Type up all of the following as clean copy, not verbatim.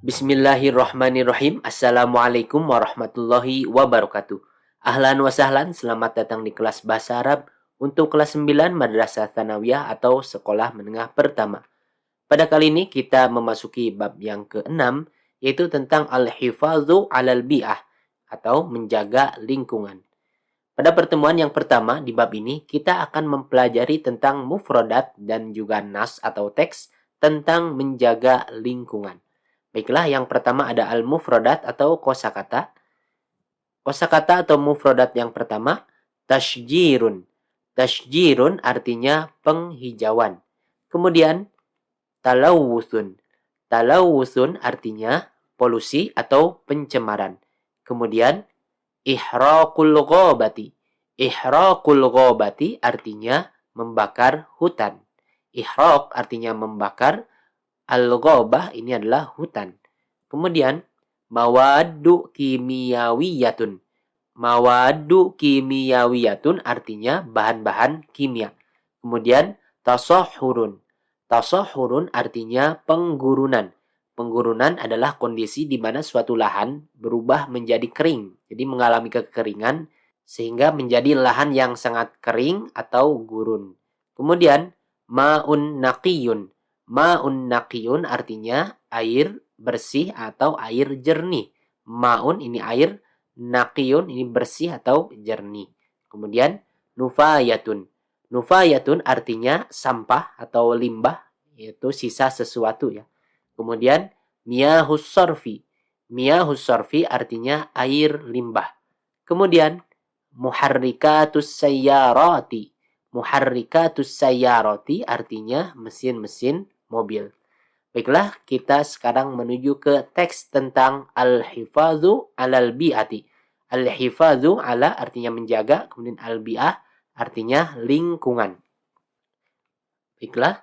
Bismillahirrahmanirrahim. Assalamualaikum warahmatullahi wabarakatuh. Ahlan wa sahlan, selamat datang di kelas Bahasa Arab untuk kelas 9 Madrasah Tsanawiyah atau Sekolah Menengah Pertama. Pada kali ini kita memasuki bab yang ke-6, yaitu tentang al-hifadzu 'alal bi'ah atau menjaga lingkungan. Pada pertemuan yang pertama di bab ini, kita akan mempelajari tentang mufradat dan juga nas atau teks tentang menjaga lingkungan. Baiklah, yang pertama ada al-mufradat atau kosakata. Kosakata atau mufradat yang pertama, tashjirun. Tashjirun artinya penghijauan. Kemudian, talawusun. Talawusun artinya polusi atau pencemaran. Kemudian, ihraqul ghabati. Ihraqul ghabati artinya membakar hutan. Ihraq artinya membakar. Al-ghabah ini adalah hutan. Kemudian, mawaddu kimiyawiyatun. Mawaddu kimiyawiyatun artinya bahan-bahan kimia. Kemudian, tasahhurun. Tasahhurun artinya penggurunan. Penggurunan adalah kondisi di mana suatu lahan berubah menjadi kering. Jadi mengalami kekeringan sehingga menjadi lahan yang sangat kering atau gurun. Kemudian, ma'un naqiyun. Ma'un naqiyun artinya air bersih atau air jernih. Ma'un ini air, naqiyun ini bersih atau jernih. Kemudian nufayatun. Nufayatun artinya sampah atau limbah, yaitu sisa sesuatu ya. Kemudian miyahus sarfi. Miyahus sarfi artinya air limbah. Kemudian muharrikatus sayyarati. Muharrikatus sayyarati artinya mesin-mesin mobil. Baiklah, kita sekarang menuju ke teks tentang al-hifadzu 'alal bi'ati. Al-hifadzu 'ala artinya menjaga, kemudian al-bi'ah artinya lingkungan. Baiklah.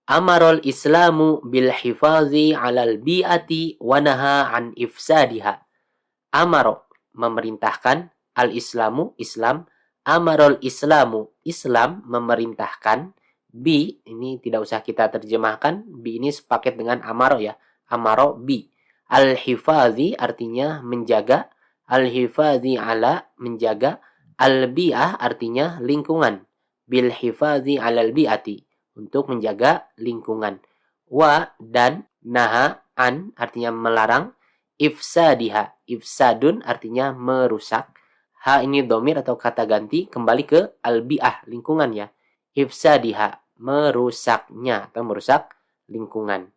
Amarul Islamu bil hifadzi 'alal bi'ati wa naha an ifsadiha. Amaro memerintahkan, al-Islamu Islam, amarul Islamu Islam memerintahkan, bi ini tidak usah kita terjemahkan, bi ini sepaket dengan amaro ya, amaro bi. Al-hifadzi artinya menjaga, al-hifadzi 'ala menjaga, al-bi'ah artinya lingkungan, bil hifadzi 'alal bi'ati untuk menjaga lingkungan, wa dan naha an artinya melarang, ifsadiha. Ifsadun artinya merusak. Ha ini domir atau kata ganti kembali ke al-bi'ah lingkungan ya. Ifsadiha merusaknya atau merusak lingkungan.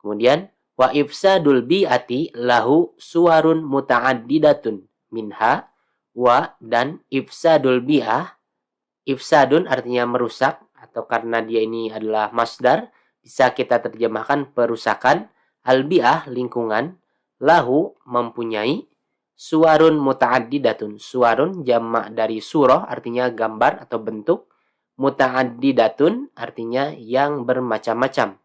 Kemudian wa ifsadul bi'ati lahu suwarun muta'addidatun minha, wa dan ifsadul bi'ah. Ifsadun artinya merusak atau karena dia ini adalah masdar bisa kita terjemahkan perusakan. Al-bi'ah lingkungan, lahu mempunyai, suwarun muta'addidatun. Suwarun jamak dari surah artinya gambar atau bentuk. Muta'addidatun artinya yang bermacam-macam.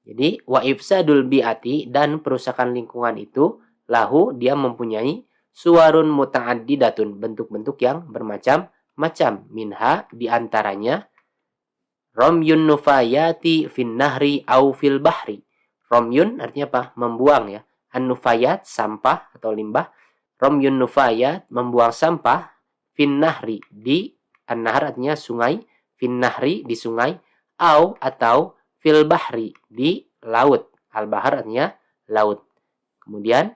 Jadi wa ifsadul bi'ati dan perusakan lingkungan itu lahu dia mempunyai suwarun muta'addidatun bentuk-bentuk yang bermacam-macam. Minha diantaranya romyun nufayati fin nahri au fil bahri. Romyun artinya apa? Membuang ya. An-nufayat sampah atau limbah. Romyun nufayat membuang sampah fin nahri di an-nahar artinya sungai, fin nahri di sungai, au atau fil bahri di laut. Al-bahar artinya laut. Kemudian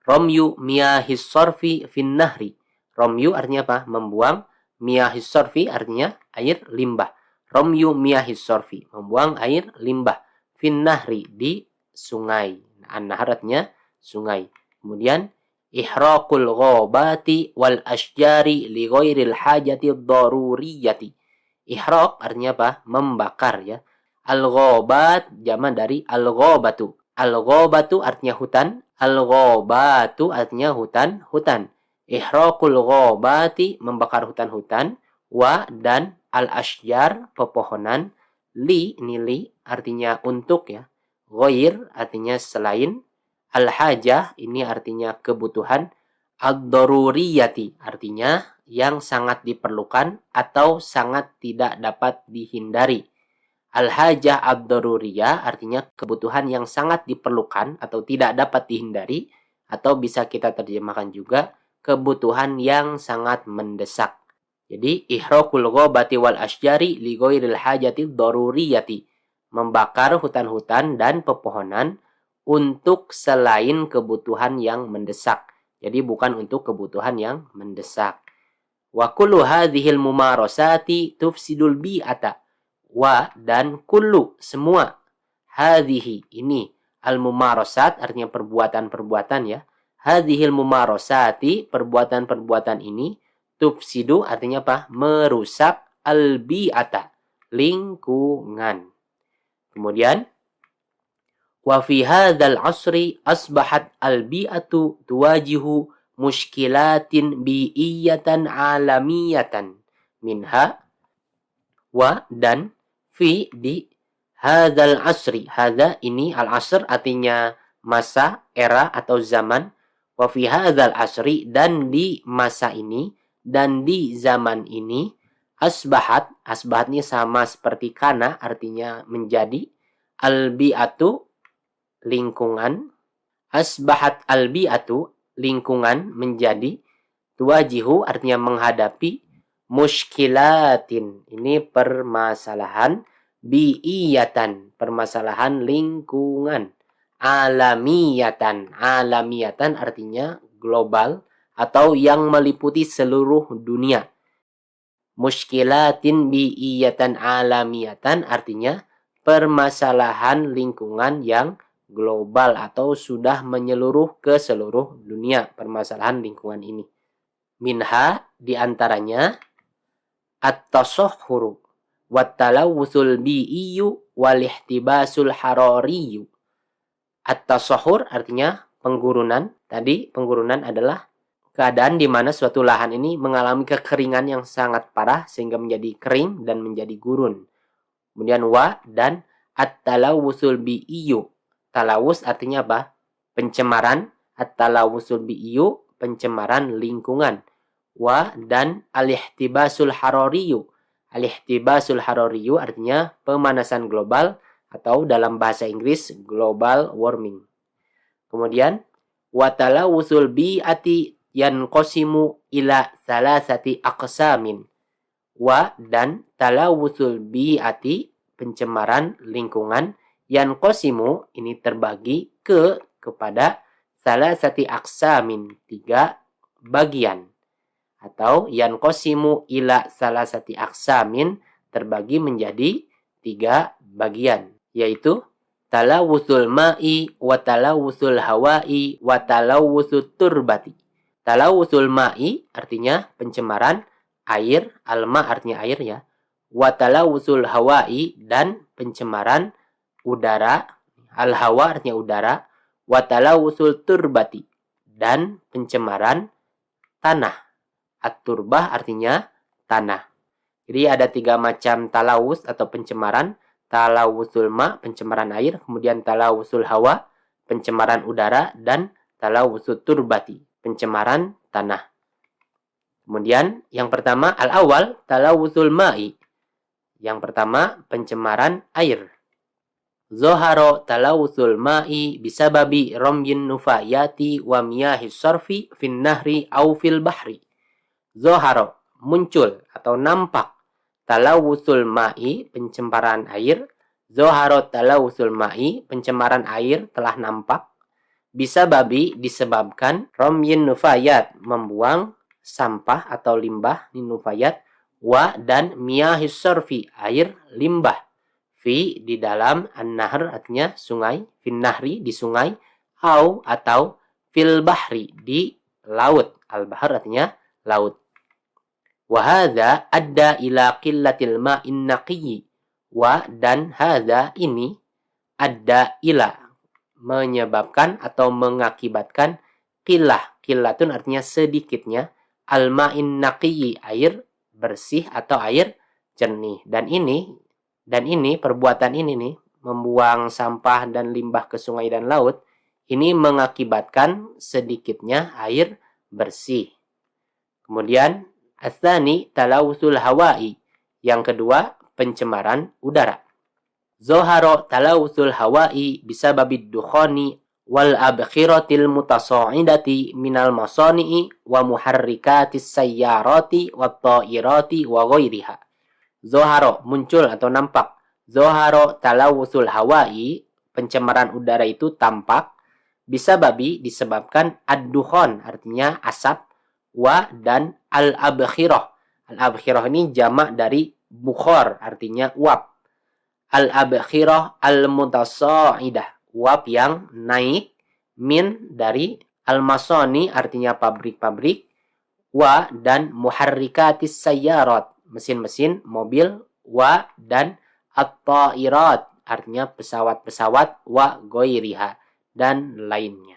romyu miyahis sarfi fin nahri. Romyu artinya apa? Membuang. Miyahis sarfi artinya air limbah. Romyu miyahis sarfi membuang air limbah. Fin nahri di sungai. An-nahar artinya sungai. Kemudian ihraqul ghabati wal asjari li ghairil hajati daruriyati. Ihraq artinya apa? Membakar ya. Al-ghabat jamak dari al-ghabatu. Al-ghabatu artinya hutan. Al-ghabatu artinya hutan, hutan. Ihraqul ghabati membakar hutan-hutan. Wa dan al-asjar pepohonan. Li ini li artinya untuk ya. Ghair artinya selain. Al-hajah ini artinya kebutuhan. Ad-daruriyati artinya yang sangat diperlukan atau sangat tidak dapat dihindari. Al-hajah ad-daruriyah artinya kebutuhan yang sangat diperlukan atau tidak dapat dihindari, atau bisa kita terjemahkan juga kebutuhan yang sangat mendesak. Jadi ihraqul ghabati wal asjari li ghairil hajati daruriyati. Membakar hutan-hutan dan pepohonan untuk selain kebutuhan yang mendesak. Jadi bukan untuk kebutuhan yang mendesak. Wa kullu hadhil mumarasati tufsidul bi'ata. Wa dan kullu semua. Hadhihi ini al mumarasat artinya perbuatan-perbuatan ya. Hadhil mumarasati perbuatan-perbuatan ini tufsidu artinya apa? Merusak al bi'ata lingkungan. Kemudian wa fi hadzal asri asbahat al bi'atu tuwajihu mushkilatin bi'iyatan alamiyatan minha wa dan fi di hadzal asri. Hadza ini al asr artinya masa, era atau zaman. Wa fi hadzal asri dan di masa ini dan di zaman ini asbahatnya sama seperti kana artinya menjadi, al-bi'atu lingkungan, asbahat al-bi'atu lingkungan menjadi, tuwajihu artinya menghadapi, mushkilatin ini permasalahan, bi'iyatan permasalahan lingkungan, alamiyatan artinya global atau yang meliputi seluruh dunia. Mushkilatin bi'iyatan alamiyatan artinya permasalahan lingkungan yang global atau sudah menyeluruh ke seluruh dunia permasalahan lingkungan ini. Minha diantaranya at-tasahhuru wat-talawuthul bi'iyyu wal-ihtibasul harariyyu. At-tasahhur artinya penggurunan. Tadi penggurunan adalah keadaan di mana suatu lahan ini mengalami kekeringan yang sangat parah sehingga menjadi kering dan menjadi gurun. Kemudian wa dan at-talawusul bi'iyyu. Talawus artinya apa? Pencemaran. At-talawusul bi'iyyu pencemaran lingkungan. Wa dan al-ihtibasul harariyyu. Al-ihtibasul harariyyu artinya pemanasan global atau dalam bahasa Inggris global warming. Kemudian wa talawusul bi'ati yanqasimu ila salasati aqsamin. Wa dan talawusul bi'ati pencemaran lingkungan, yanqasimu ini terbagi kepada salasati aqsamin 3 bagian, atau yanqasimu ila salasati aqsamin terbagi menjadi 3 bagian, yaitu talawusul ma'i wa talawusul hawa'i wa talawusul turbati. Talawusul ma'i artinya pencemaran air, alma artinya air ya. Wa talawusul hawa'i dan pencemaran udara, al-hawa artinya udara. Wa talawusul turbati dan pencemaran tanah. At-turbah artinya tanah. Jadi ada 3 macam talawus atau pencemaran. Talawusul ma, pencemaran air. Kemudian talawusul hawa, pencemaran udara. Dan talawusul turbati, pencemaran tanah. Kemudian yang pertama al-awal talawusul ma'i. Yang pertama pencemaran air. Zoharo talawusul ma'i bisababi romyin nufayati wa miyahis sarfi fin nahri au fil bahri. Zoharo muncul atau nampak, talawusul ma'i pencemaran air. Zoharo talawusul ma'i pencemaran air telah nampak. Bisa babi disebabkan romyin nufayat membuang sampah atau limbah nufayat, wa dan miyahis sarfi air limbah, fi di dalam, an-nahr artinya sungai, fin nahri di sungai, au atau fil bahri di laut, al-bahr artinya laut. Wa hadza adda ila qillatil ma'in naqiyyi. Wa dan hadza ini adda ila menyebabkan atau mengakibatkan qillatun artinya sedikitnya, al-ma'in naqiyyi air bersih atau air jernih. Dan ini perbuatan ini nih, membuang sampah dan limbah ke sungai dan laut, ini mengakibatkan sedikitnya air bersih. Kemudian ats-tsani talawusul hawa'i. Yang kedua pencemaran udara. Zoharo talawuthul hawa'i bisababid dukhani wal abkhiratil mutasa'idati minal masani'i wa muharrikatis sayyarati wat ta'irati wa ghairiha. Zoharo, muncul atau nampak. Zoharo talawuthul hawa'i, pencemaran udara itu tampak. Bisa disebabkan ad-dukhon, artinya asap. Wa dan al-abkhirah. Al-abkhirah ini jamak dari bukhor, artinya uap. Al-abkhirah al-mutasa'idah, uap yang naik. Min dari al-masani, artinya pabrik-pabrik. Wa dan muharrikatis sayyarat, mesin-mesin mobil. Wa dan at-ta'irat, artinya pesawat-pesawat. Wa ghairiha, dan lainnya.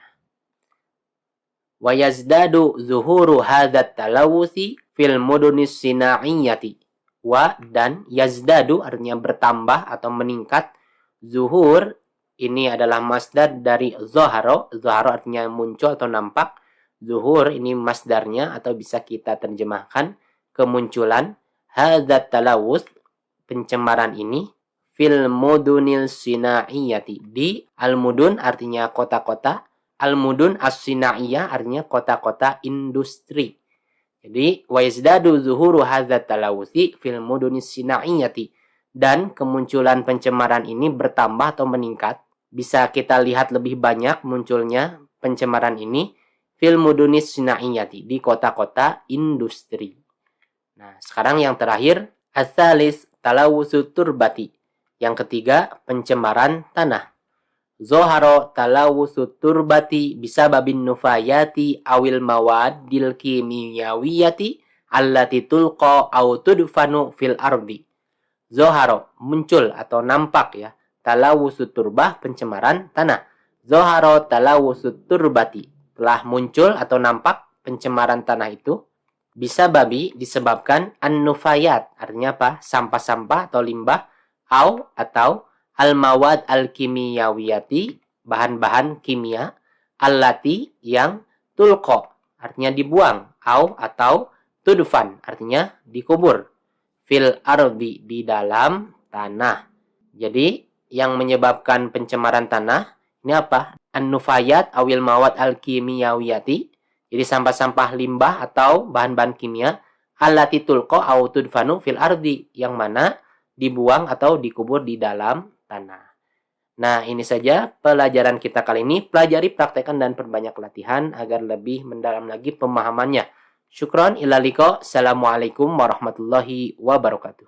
Wa yazdadu zuhuru hadzat talawuthi fil mudunis sina'iyyati. Wa dan yazdadu artinya bertambah atau meningkat. Zuhur ini adalah masdar dari zoharo. Zoharo artinya muncul atau nampak. Zuhur ini masdarnya atau bisa kita terjemahkan kemunculan. Hadzat talawuth, pencemaran ini. Fil mudunil sina'iyyati, di al-mudun artinya kota-kota. Al-mudun as-sina'iyyah artinya kota-kota industri. Jadi wa yazdadu zuhuru hadzat talawuthi fil mudunis sina'iyyati, dan kemunculan pencemaran ini bertambah atau meningkat. Bisa kita lihat lebih banyak munculnya pencemaran ini fil mudunis sina'iyyati, di kota-kota industri. Nah, sekarang yang terakhir, ats-tsalis talawutsu turbati. Yang ketiga, pencemaran tanah. Zoharo talawutsu turbati bisababin nufayati awil mawadil kimiyawiyati allati tulqa au tudfanu fil ardi. Zoharo, muncul atau nampak ya. Talawutsu turbah, pencemaran tanah. Zoharo talawutsu turbati, telah muncul atau nampak pencemaran tanah itu. Disebabkan an-nufayat, artinya apa? Sampah-sampah atau limbah. Atau al-mawad al-kimiyawiyati, bahan-bahan kimia. Allati, yang tulko, artinya dibuang. Atau tudfan, artinya dikubur. Fil ardi, di dalam tanah. Jadi yang menyebabkan pencemaran tanah ini apa? An-nufayat awil mawad al-kimiyawiyati, jadi sampah-sampah limbah atau bahan-bahan kimia. Allati tulko au tudfanu fil ardi, yang mana dibuang atau dikubur di dalam tanah. Nah, ini saja pelajaran kita kali ini. Pelajari, praktekkan, dan perbanyak latihan agar lebih mendalam lagi pemahamannya. Syukron, ila liqa. Assalamualaikum warahmatullahi wabarakatuh.